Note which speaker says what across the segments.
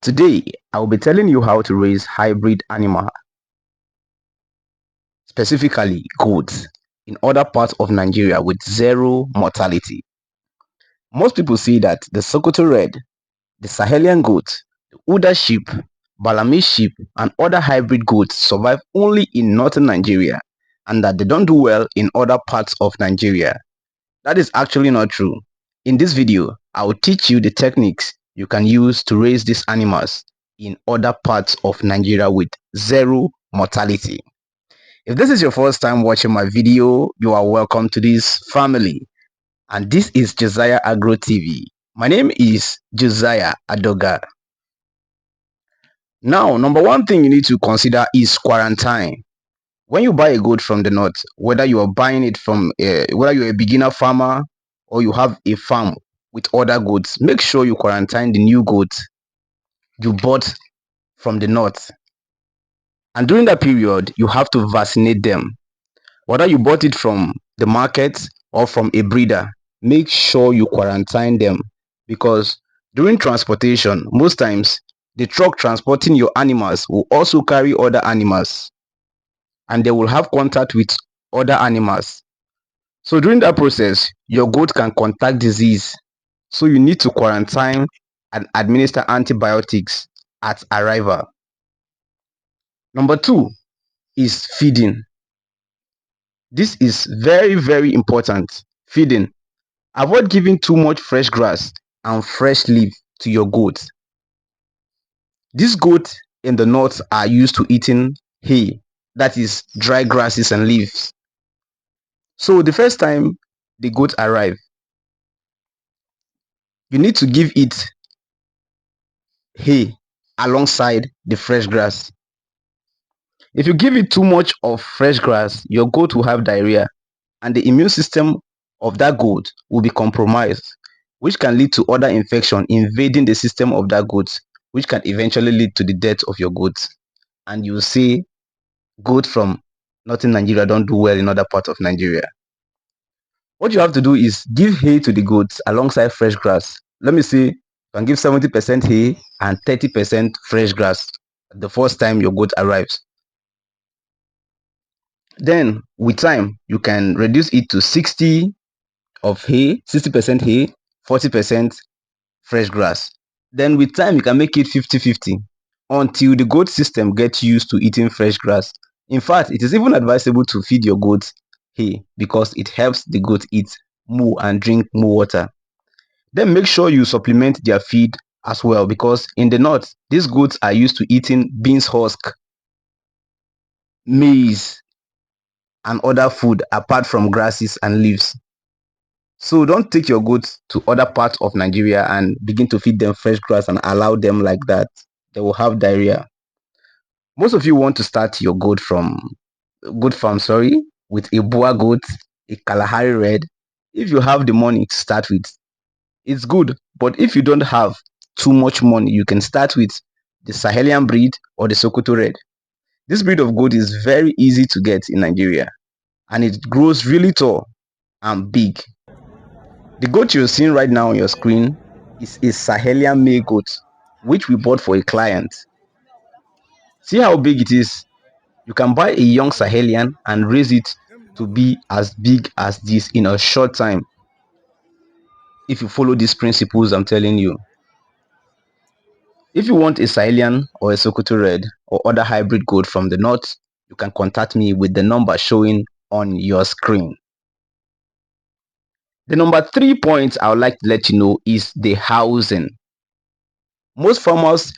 Speaker 1: Today, I will be telling you how to raise hybrid animal, specifically goats, in other parts of Nigeria with zero mortality. Most people say that the Sokoto Red, the Sahelian goat, the Uda sheep, Balami sheep, and other hybrid goats survive only in northern Nigeria and that they don't do well in other parts of Nigeria. That is actually not true. In this video, I will teach you the techniques you can use to raise these animals in other parts of Nigeria with zero mortality. If this is your first time watching my video, you are welcome to this family. And this is Josiah Agro TV. My name is Josiah Adoga. Now, number one thing you need to consider is quarantine. When you buy a goat from the north, whether you are buying it from whether you're a beginner farmer or you have a farm with other goats, make sure you quarantine the new goats you bought from the north. And during that period, you have to vaccinate them. Whether you bought it from the market or from a breeder, make sure you quarantine them, because during transportation, most times the truck transporting your animals will also carry other animals and they will have contact with other animals. So during that process, your goat can contact disease. So you need to quarantine and administer antibiotics at arrival. Number two is feeding. This is very important. Feeding. Avoid giving too much fresh grass and fresh leaf to your goats. These goats in the north are used to eating hay, that is dry grasses and leaves. So the first time the goats arrive, you need to give it hay alongside the fresh grass. If you give it too much of fresh grass, your goat will have diarrhea and the immune system of that goat will be compromised, which can lead to other infection invading the system of that goat, which can eventually lead to the death of your goat. And you see, goat from northern Nigeria don't do well in other parts of Nigeria. What you have to do is give hay to the goats alongside fresh grass. Let me say, you can give 70% hay and 30% fresh grass the first time your goat arrives. Then with time, you can reduce it to 60 of hay, 60% hay, 40% fresh grass. Then with time, you can make it 50-50 until the goat system gets used to eating fresh grass. In fact, it is even advisable to feed your goats hay because it helps the goat eat more and drink more water. Then make sure you supplement their feed as well, because in the north, these goats are used to eating beans husk, maize, and other food apart from grasses and leaves. So don't take your goats to other parts of Nigeria and begin to feed them fresh grass and allow them like that. They will have diarrhea. Most of you want to start your goat farm, with a Boer goat, a Kalahari Red. If you have the money to start with, it's good. But if you don't have too much money, you can start with the Sahelian breed or the Sokoto Red. This breed of goat is very easy to get in Nigeria and it grows really tall and big. The goat you're seeing right now on your screen is a Sahelian male goat, which we bought for a client. See how big it is? You can buy a young Sahelian and raise it to be as big as this in a short time if you follow these principles I'm telling you. If you want a Sahelian or a Sokoto Red or other hybrid goat from the north, you can contact me with the number showing on your screen. The number 3 point I would like to let you know is the housing. Most farmers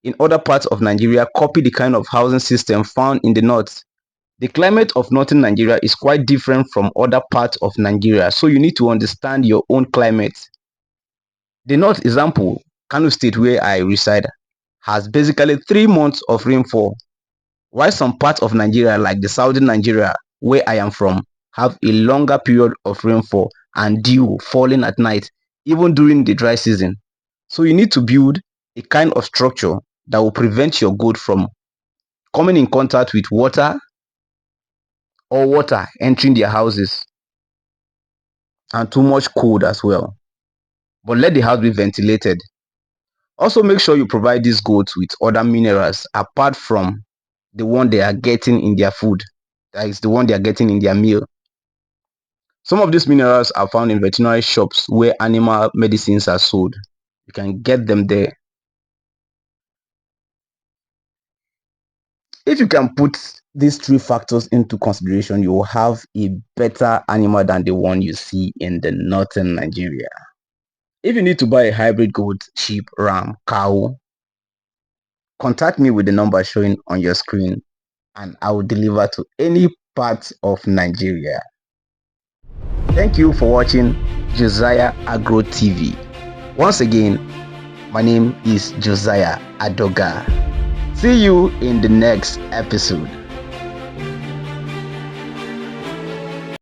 Speaker 1: in other parts of Nigeria copy the kind of housing system found in the north. The climate of northern Nigeria is quite different from other parts of Nigeria, so you need to understand your own climate. The north example, Kano State where I reside, has basically 3 months of rainfall, while some parts of Nigeria like the southern Nigeria where I am from have a longer period of rainfall and dew falling at night even during the dry season. So you need to build a kind of structure that will prevent your goat from coming in contact with water or water entering their houses and too much cold as well. But let the house be ventilated. Also, make sure you provide these goats with other minerals apart from the one they are getting in their food, that is the one they are getting in their meal. Some of these minerals are found in veterinary shops where animal medicines are sold. You can get them there. If you can put these three factors into consideration, you will have a better animal than the one you see in the northern Nigeria. If you need to buy a hybrid goat, sheep, ram, cow, contact me with the number showing on your screen and I will deliver to any part of Nigeria. Thank you for watching Josiah Agro TV. Once again, my name is Josiah Adoga. See you in the next episode.